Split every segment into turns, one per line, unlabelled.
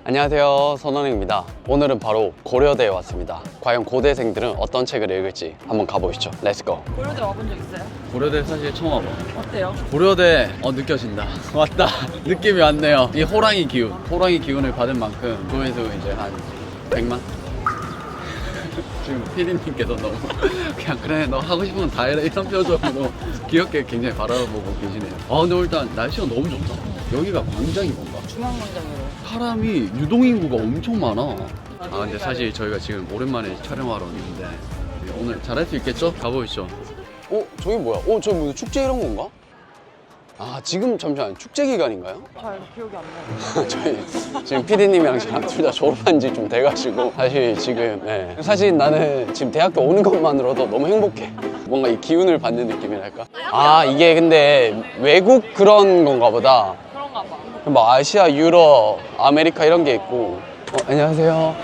안녕하세요, 선원입니다. 오늘은 바로 고려대에 왔습니다. 과연 고대생들은 어떤 책을 읽을지 한번 가보시죠. 렛츠고.
고려대 와본 적 있어요?
고려대 사실 처음 와봐.
어때요?
고려대 느껴진다. 왔다. 느낌이 왔네요. 이 호랑이 기운을 받은 만큼 조회수 이제 한 100만? 지금 PD님께서 너무 그냥 그래 너 하고 싶으면 다 해라 이런 표정으로 귀엽게 굉장히 바라보고 계시네요. 근데 일단 날씨가 너무 좋다. 여기가 광장인 건가?
중앙광장으로.
사람이 유동인구가 엄청 많아. 근데 사실 저희가 지금 오랜만에 촬영하러 왔는데 오늘 잘할 수 있겠죠? 가보시죠. 저기 뭐야? 저기 무슨 축제 이런 건가? 지금 잠시만 축제 기간인가요?
잘 기억이 안 나요.
저희 지금 PD님이랑 저랑 둘 다 졸업한 지 좀 돼가지고 사실 지금 사실 나는 지금 대학교 오는 것만으로도 너무 행복해. 뭔가 이 기운을 받는 느낌이랄까? 이게 근데 외국 그런 건가 보다.
그런가 봐.
뭐 아시아, 유럽, 아메리카 이런 게 있고. 안녕하세요.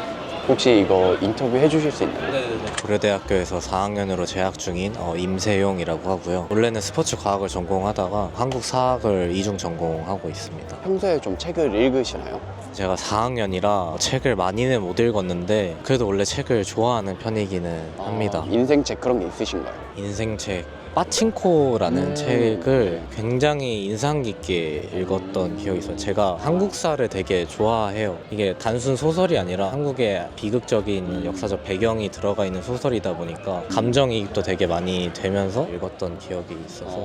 혹시 이거 인터뷰 해주실 수 있나요?
네네네. 고려대학교에서 4학년으로 재학 중인 임세용이라고 하고요. 원래는 스포츠 과학을 전공하다가 한국 사학을 이중 전공하고 있습니다.
평소에 좀 책을 읽으시나요?
제가 4학년이라 책을 많이는 못 읽었는데 그래도 원래 책을 좋아하는 편이기는 합니다.
인생책 그런 게 있으신가요?
인생책 빠칭코라는 책을 굉장히 인상 깊게 읽었던 기억이 있어요. 제가 한국사를 되게 좋아해요. 이게 단순 소설이 아니라 한국의 비극적인 역사적 배경이 들어가 있는 소설이다 보니까 감정이입도 되게 많이 되면서 읽었던 기억이 있어서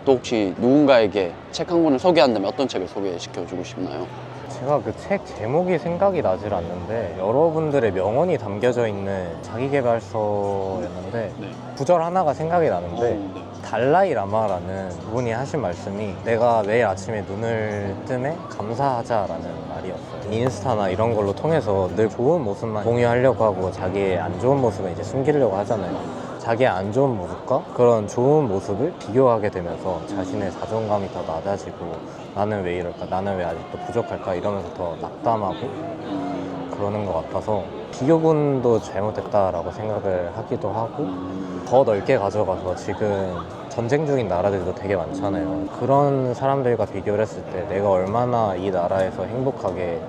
또 혹시 누군가에게 책 한 권을 소개한다면 어떤 책을 소개시켜주고 싶나요?
제가 그 책 제목이 생각이 나질 않는데 여러분들의 명언이 담겨져 있는 자기계발서였는데 구절 하나가 생각이 나는데 달라이 라마라는 분이 하신 말씀이 내가 매일 아침에 눈을 뜨면 감사하자라는 말이었어요. 인스타나 이런 걸로 통해서 늘 좋은 모습만 공유하려고 하고 자기의 안 좋은 모습은 이제 숨기려고 하잖아요. 자기의 안 좋은 모습과 그런 좋은 모습을 비교하게 되면서 자신의 자존감이 더 낮아지고 나는 왜 이럴까? 나는 왜 아직도 부족할까? 이러면서 더 낙담하고 그러는 것 같아서 비교군도 잘못됐다라고 생각을 하기도 하고 더 넓게 가져가서 지금 전쟁 중인 나라들도 되게 많잖아요. 그런 사람들과 비교를 했을 때 내가 얼마나 이 나라에서 행복하게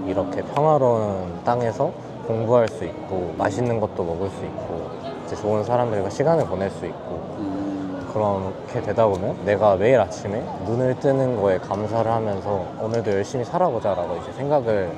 이렇게 평화로운 땅에서 공부할 수 있고 맛있는 것도 먹을 수 있고 이제 좋은 사람들과 시간을 보낼 수 있고 그렇게 되다 보면 내가 매일 아침에 눈을 뜨는 거에 감사를 하면서 오늘도 열심히 살아보자라고 이제 생각을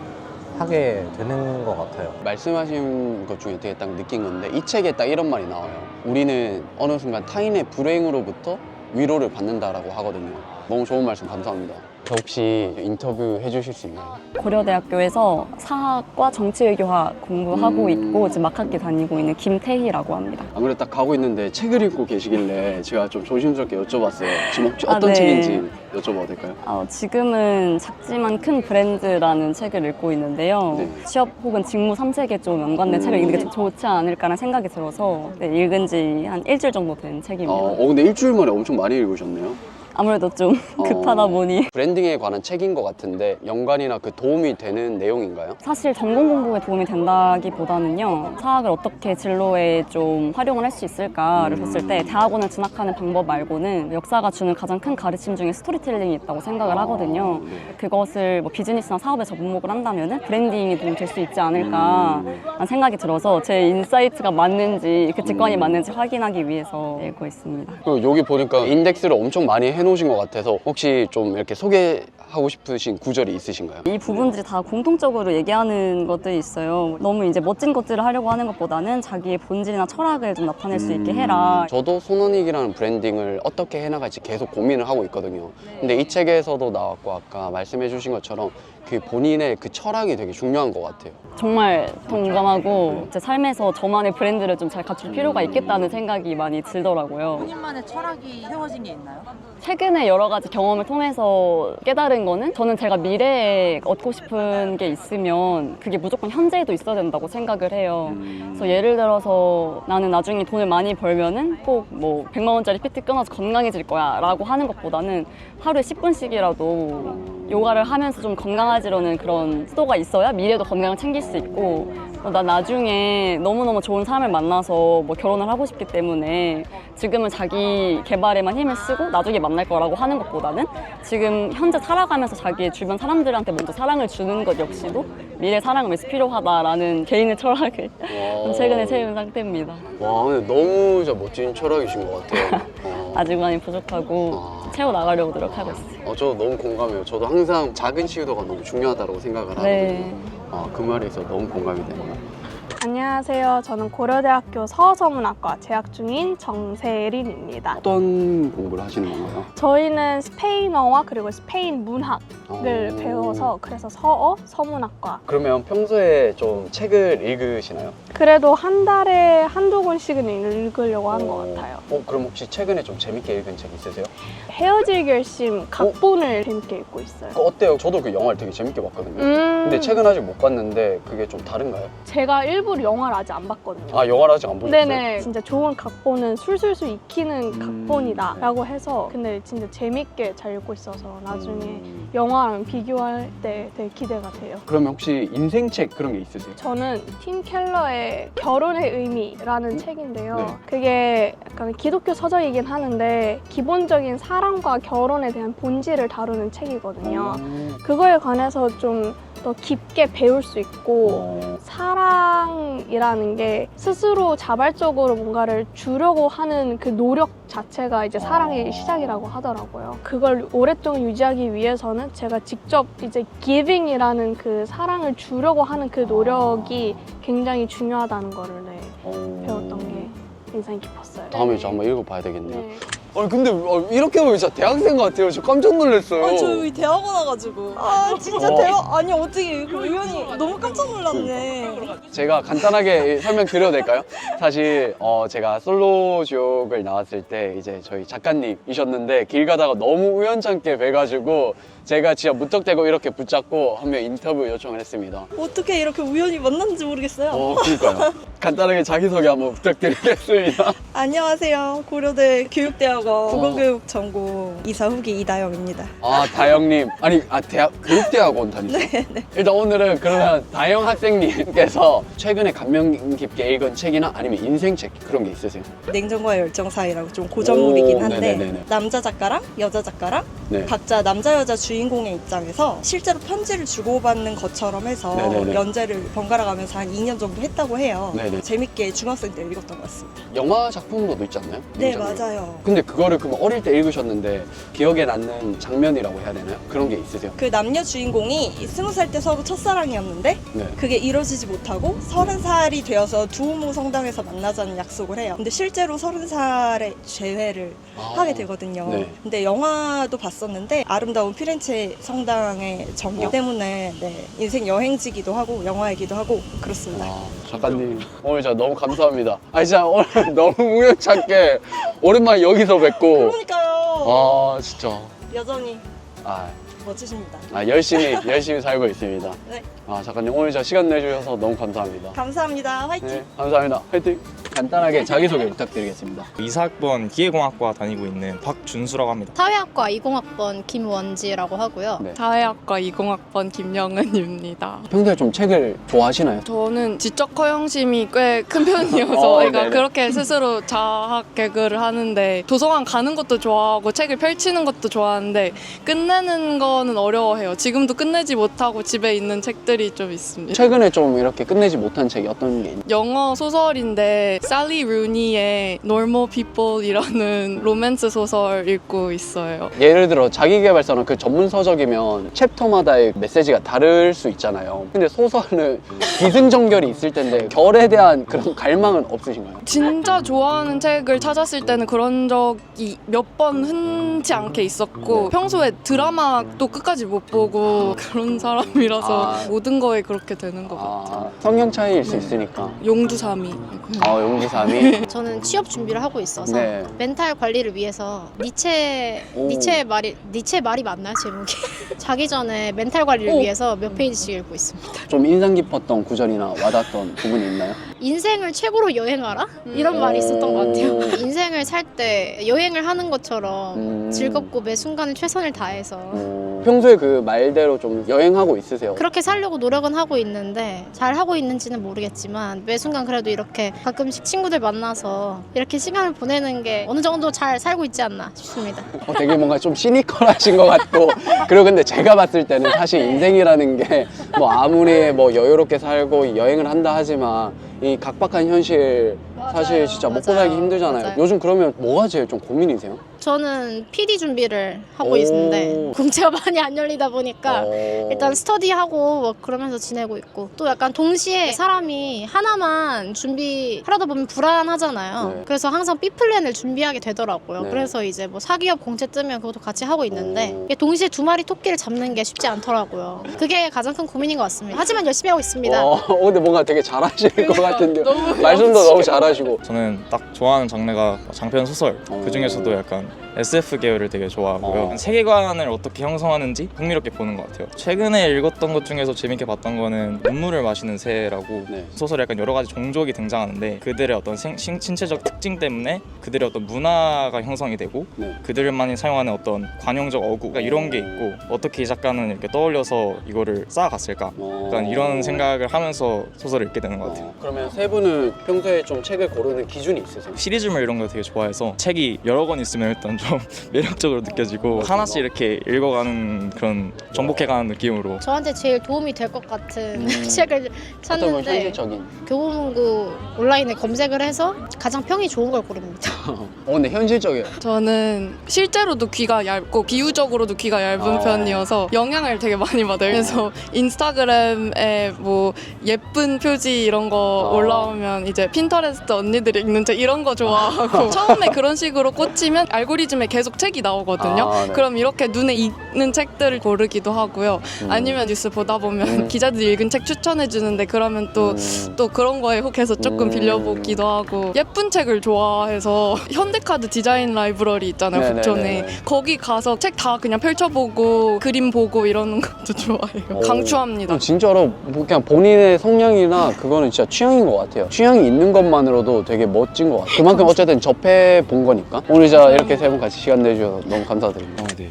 하게 되는 것 같아요.
말씀하신 것 중에 되게 딱 느낀 건데 이 책에 딱 이런 말이 나와요. 우리는 어느 순간 타인의 불행으로부터 위로를 받는다라고 하거든요. 너무 좋은 말씀 감사합니다. 저 혹시 인터뷰 해주실 수 있나요?
고려대학교에서 사학과 정치외교학 공부하고 있고 지금 막학기 다니고 있는 김태희라고 합니다.
안 그래도 딱 가고 있는데 책을 읽고 계시길래 제가 좀 조심스럽게 여쭤봤어요. 지금 혹시 어떤
네.
책인지 여쭤봐도 될까요?
지금은 작지만 큰 브랜드라는 책을 읽고 있는데요.
네.
취업 혹은 직무 3색에 좀 연관된 책을 읽는 게 좀 좋지 않을까라는 생각이 들어서 읽은 지 한 일주일 정도 된 책입니다.
근데 일주일 만에 엄청 많이 읽으셨네요.
아무래도 좀 급하다 보니
브랜딩에 관한 책인 것 같은데 연관이나 그 도움이 되는 내용인가요?
사실 전공 공부에 도움이 된다기보다는요, 사학을 어떻게 진로에 좀 활용을 할 수 있을까를 봤을 때 대학원을 진학하는 방법 말고는 역사가 주는 가장 큰 가르침 중에 스토리텔링이 있다고 생각을 하거든요. 그것을 뭐 비즈니스나 사업에 접목을 한다면 브랜딩이 도움이 될 수 있지 않을까라는 생각이 들어서 제 인사이트가 맞는지 그 직관이 맞는지 확인하기 위해서 읽고 있습니다.
그리고 여기 보니까 인덱스를 엄청 많이 해놓으신 것 같아서 혹시 좀 이렇게 소개하고 싶으신 구절이 있으신가요?
이 부분들이 다 공통적으로 얘기하는 것들이 있어요. 너무 이제 멋진 것들을 하려고 하는 것보다는 자기의 본질이나 철학을 좀 나타낼 수 있게 해라.
저도 손원익이라는 브랜딩을 어떻게 해나갈지 계속 고민을 하고 있거든요. 근데 이 책에서도 나왔고 아까 말씀해 주신 것처럼 그 본인의 그 철학이 되게 중요한 것 같아요.
정말 동감하고 제 삶에서 저만의 브랜드를 좀 잘 갖출 필요가 있겠다는 생각이 많이 들더라고요.
본인만의 철학이 세워진 게 있나요?
최근에 여러 가지 경험을 통해서 깨달은 거는 저는 제가 미래에 얻고 싶은 게 있으면 그게 무조건 현재에도 있어야 된다고 생각을 해요. 그래서 예를 들어서 나는 나중에 돈을 많이 벌면은 꼭 뭐 100만 원짜리 PT 끊어서 건강해질 거야 라고 하는 것보다는 하루에 10분씩이라도 요가를 하면서 좀 건강해지려는 그런 시도가 있어야 미래도 건강을 챙길 수 있고 나 나중에 너무너무 좋은 사람을 만나서 뭐 결혼을 하고 싶기 때문에 지금은 자기 개발에만 힘을 쓰고 나중에 만날 거라고 하는 것보다는 지금 현재 살아가면서 자기의 주변 사람들한테 먼저 사랑을 주는 것 역시도 미래 사랑을 위해서 필요하다라는 개인의 철학을 좀 최근에 채운 상태입니다.
와, 근데 너무 진짜 멋진 철학이신 것 같아요.
아직 많이 부족하고 채워나가려고 노력하고 있어요.
저도 너무 공감해요. 저도 항상 작은 시도가 너무 중요하다고 생각을 하거든요.
네.
그 말에 있어서 너무 공감이 돼요.
안녕하세요. 저는 고려대학교 서서문학과 재학 중인 정세린입니다.
어떤 공부를 하시는 건가요?
저희는 스페인어와 그리고 스페인 문학을
오.
배워서 그래서 서어, 서문학과.
그러면 평소에 좀 책을 읽으시나요?
그래도 한 달에 한두 권씩은 읽으려고 하는 것 같아요.
그럼 혹시 최근에 좀 재밌게 읽은 책 있으세요?
헤어질 결심 각본을 재밌게 읽고 있어요.
어때요? 저도 그 영화를 되게 재밌게 봤거든요. 근데 책은 아직 못 봤는데 그게 좀 다른가요?
제가 일부러 영화를 아직 안 봤거든요.
영화를 아직 안 보셨어요?
네네. 진짜 좋은 각본은 술술술 익히는 각본이다 라고 해서 근데 진짜 재밌게 잘 읽고 있어서 나중에 영화랑 비교할 때 되게 기대가 돼요.
그러면 혹시 인생책 그런 게 있으세요?
저는 팀 켈러의 결혼의 의미라는 책인데요.
네.
그게 약간 기독교 서적이긴 하는데 기본적인 사랑과 결혼에 대한 본질을 다루는 책이거든요. 그거에 관해서 좀 더 깊게 배울 수 있고 사랑이라는 게 스스로 자발적으로 뭔가를 주려고 하는 그 노력 자체가 이제 사랑의 시작이라고 하더라고요. 그걸 오랫동안 유지하기 위해서는 제가 직접 이제 giving이라는 그 사랑을 주려고 하는 그 노력이 굉장히 중요하다는 거를 배웠던 게 인상이 깊었어요.
다음에 저 한번 읽어봐야 되겠네요.
네.
근데 이렇게 보면 진짜 대학생 같아요. 저 깜짝 놀랐어요.
저 여기 대학원 와가지고 진짜 대박 아니 어떻게 그 우연히 너무 깜짝 놀랐네.
제가 간단하게 설명드려도 될까요? 사실 제가 솔로지옥을 나왔을 때 이제 저희 작가님이셨는데 길 가다가 너무 우연찮게 뵈가지고 제가 진짜 무턱대고 이렇게 붙잡고 한 명 인터뷰 요청을 했습니다.
어떻게 이렇게 우연히 만났는지 모르겠어요.
그러니까요. 간단하게 자기소개 한번 부탁드리겠습니다.
안녕하세요. 고려대 교육대학원 국어교육 전공 이사 후기 이다영입니다.
다영님. 아니, 교육대학원 다니세요? 네. 일단 오늘은 그러면 다영 학생님께서 최근에 감명 깊게 읽은 책이나 아니면 인생책 그런 게 있으세요?
냉정과 열정 사이라고 좀 고전물이긴 한데
네네네네.
남자 작가랑 여자 작가랑
네.
각자 남자 여자 주인공의 입장에서 실제로 편지를 주고받는 것처럼 해서
네네네.
연재를 번갈아 가면서 한 2년 정도 했다고 해요.
네네.
재밌게 중학생 때 읽었던 것 같습니다.
영화 작품으로도 있지 않나요?
네,
영화 장면.
맞아요.
근데 그거를 그럼 어릴 때 읽으셨는데 기억에 남는 장면이라고 해야 되나요? 그런 게 있으세요?
그 남녀 주인공이 20살 때 서로 첫사랑이었는데
네.
그게 이루어지지 못하고 30살이 되어서 두오모 성당에서 만나자는 약속을 해요. 근데 실제로 30살에 재회를 하게 되거든요.
네.
근데 영화도 봤었는데 아름다운 피렌체 성당의 정교 때문에 인생 여행지기도 하고 영화이기도 하고 그렇습니다.
작가님 오늘 진짜 너무 감사합니다. 진짜 오늘 너무 우연찮게 오랜만에 여기서 뵙고
그러니까요.
진짜
여전히
아,
멋지십니다.
열심히 살고 있습니다.
네.
작가님 오늘 진짜 시간 내주셔서 너무 감사합니다.
감사합니다. 화이팅!
네, 감사합니다. 화이팅! 간단하게 자기소개 부탁드리겠습니다.
이사학번 기계공학과 다니고 있는 박준수라고 합니다.
사회학과 20학번 김원지라고 하고요.
네.
사회학과 20학번 김영은입니다.
평소에 좀 책을 좋아하시나요?
저는 지적 허영심이 꽤 큰 편이어서
네네.
그러니까 그렇게 스스로 자학 개그를 하는데 도서관 가는 것도 좋아하고 책을 펼치는 것도 좋아하는데 끝내는 거는 어려워해요. 지금도 끝내지 못하고 집에 있는 책들이 좀 있습니다.
최근에 좀 이렇게 끝내지 못한 책이 어떤 게 있나요?
영어 소설인데 살리 루니의 Normal People이라는 로맨스 소설 읽고 있어요.
예를 들어 자기계발서는 그 전문 서적이면 챕터마다의 메시지가 다를 수 있잖아요. 근데 소설은 기승전결이 있을 텐데 결에 대한 그런 갈망은 없으신가요?
진짜 좋아하는 책을 찾았을 때는 그런 적이 몇 번 흔치 않게 있었고 평소에 드라마도 끝까지 못 보고 그런 사람이라서 모든 거에 그렇게 되는 것 같아요.
성향 차이일 수 있으니까.
용두삼이.
용기삼이.
저는 취업 준비를 하고 있어서
네.
멘탈 관리를 위해서 니체 말이 맞나요 제목이? 자기 전에 멘탈 관리를 위해서 몇 페이지씩 읽고 있습니다.
좀 인상 깊었던 구절이나 와닿았던 부분이 있나요?
인생을 최고로 여행하라? 이런 말이 있었던 것 같아요. 인생을 살 때 여행을 하는 것처럼 즐겁고 매 순간을 최선을 다해서
평소에 그 말대로 좀 여행하고 있으세요?
그렇게 살려고 노력은 하고 있는데 잘 하고 있는지는 모르겠지만 매 순간 그래도 이렇게 가끔씩 친구들 만나서 이렇게 시간을 보내는 게 어느 정도 잘 살고 있지 않나 싶습니다.
되게 뭔가 좀 시니컬하신 것 같고 그리고 근데 제가 봤을 때는 사실 인생이라는 게 뭐 아무리 뭐 여유롭게 살고 여행을 한다 하지만 이 각박한 현실 사실 진짜 먹고 살기 힘들잖아요.
맞아요.
요즘 그러면 뭐가 제일 좀 고민이세요?
저는 PD 준비를 하고
오.
있는데 공채가 많이 안 열리다 보니까 일단 스터디하고 뭐 그러면서 지내고 있고 또 약간 동시에 사람이 하나만 준비하려다 보면 불안하잖아요.
네.
그래서 항상 B 플랜을 준비하게 되더라고요.
네.
그래서 이제 뭐 사기업 공채 뜨면 그것도 같이 하고 있는데
오.
이게 동시에 두 마리 토끼를 잡는 게 쉽지 않더라고요. 그게 가장 큰 고민인 것 같습니다. 하지만 열심히 하고 있습니다.
근데 뭔가 되게 잘하실 것 같은데요. 말씀도 너무 잘하시고.
저는 딱 좋아하는 장르가 장편 소설.
오.
그 중에서도 약간 SF 계열을 되게 좋아하고요. 세계관을 어떻게 형성하는지 흥미롭게 보는 것 같아요. 최근에 읽었던 것 중에서 재밌게 봤던 거는 눈물을 마시는 새라고
네.
소설에 약간 여러 가지 종족이 등장하는데 그들의 어떤 신체적 특징 때문에 그들의 어떤 문화가 형성이 되고
네.
그들만이 사용하는 어떤 관용적 어구 그러니까 이런 게 있고 어떻게 이 작가는 이렇게 떠올려서 이거를 쌓아갔을까 약간 이런 생각을 하면서 소설을 읽게 되는 것 같아요.
그러면 세 분은 평소에 좀 책을 고르는 기준이 있으세요?
시리즈물 이런 거 되게 좋아해서 책이 여러 권 있으면 일단 좀 매력적으로 느껴지고 하나씩 이렇게 읽어가는 그런 정복해가는 느낌으로
저한테 제일 도움이 될 것 같은 책을
어떤 건
찾는데
현실적인.
교보문고 온라인에 검색을 해서 가장 평이 좋은 걸 고릅니다.
근데 현실적이에요.
저는 실제로도 귀가 얇고 비유적으로도 귀가 얇은 편이어서 영향을 되게 많이 받아요. 그래서 인스타그램에 뭐 예쁜 표지 이런 거 올라오면 이제 핀터레스트 언니들이 읽는 책 이런 거 좋아하고 처음에 그런 식으로 꽂히면 알고리즘에 계속 책이 나오거든요.
네.
그럼 이렇게 눈에 익는 책들을 고르기도 하고요. 아니면 뉴스 보다 보면 기자들이 읽은 책 추천해 주는데 그러면 또 그런 거에 혹해서 조금 빌려보기도 하고 예쁜 책을 좋아해서 현대카드 디자인 라이브러리 있잖아요.
네네네네.
북촌에 거기 가서 책 다 그냥 펼쳐보고 그림 보고 이러는 것도 좋아해요. 강추합니다.
진짜로 뭐 그냥 본인의 성향이나 그거는 진짜 취향인 것 같아요. 취향이 있는 것만으로도 되게 멋진 것 같아요. 그만큼 어쨌든 접해본 거니까. 오늘 진짜 이렇게 세 분 같이 시간 내주셔서 너무 감사드립니다.
네.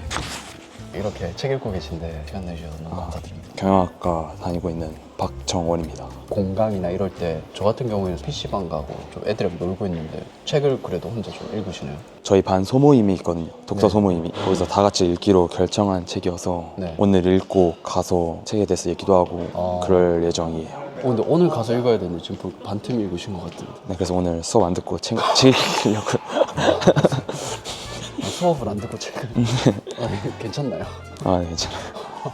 이렇게 책 읽고 계신데 시간 내주셔서 너무 감사드립니다.
경영학과 다니고 있는 박정원입니다.
공강이나 이럴 때 저 같은 경우에는 PC방 가고 좀 애들이랑 놀고 있는데 책을 그래도 혼자 좀 읽으시나요?
저희 반 소모임이 있거든요. 독서
네.
소모임이. 거기서 다 같이 읽기로 결정한 책이어서
네.
오늘 읽고 가서 책에 대해서 얘기도 하고 그럴 예정이에요.
근데 오늘 가서 읽어야 되는데 지금 반틈 읽으신 것 같은데.
네, 그래서 오늘 수업 안 듣고 책 읽으려고요.
수업을 안 듣고 책을 괜찮나요?
아, 네, 괜찮아요.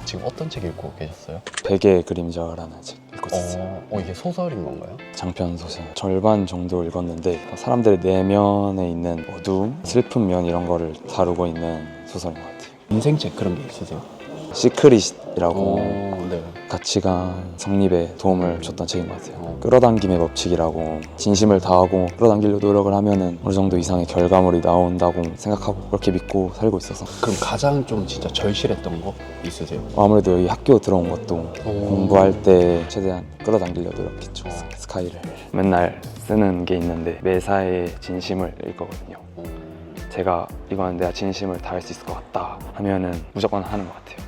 지금 어떤 책 읽고 계셨어요?
베개의 그림자라는 책 읽고 있었어요.
이게 소설인 건가요?
장편 소설 절반 정도 읽었는데 사람들의 내면에 있는 어두움, 슬픈 면 이런 거를 다루고 있는 소설인 것 같아요.
인생책 그런 게 있으세요?
시크릿이라고
네.
가치관 성립에 도움을 줬던 책인 것 같아요. 끌어당김의 법칙이라고 진심을 다하고 끌어당기려 노력을 하면은 어느 정도 이상의 결과물이 나온다고 생각하고 그렇게 믿고 살고 있어서
그럼 가장 좀 진짜 절실했던 거 있으세요?
아무래도 여기 학교 들어온 것도 공부할 때 최대한 끌어당기려 노력했죠. 스카이를 맨날 쓰는 게 있는데 매사에 진심을 읽거든요. 제가 이거는 내가 진심을 다할 수 있을 것 같다 하면은 무조건 하는 것 같아요.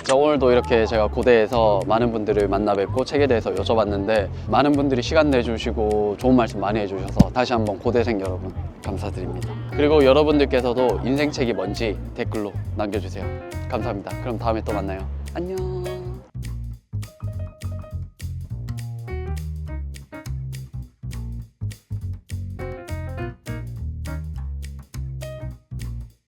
오늘도 이렇게 제가 고대에서 많은 분들을 만나 뵙고 책에 대해서 여쭤봤는데 많은 분들이 시간 내주시고 좋은 말씀 많이 해주셔서 다시 한번 고대생 여러분 감사드립니다. 그리고 여러분들께서도 인생책이 뭔지 댓글로 남겨주세요. 감사합니다. 그럼 다음에 또 만나요. 안녕.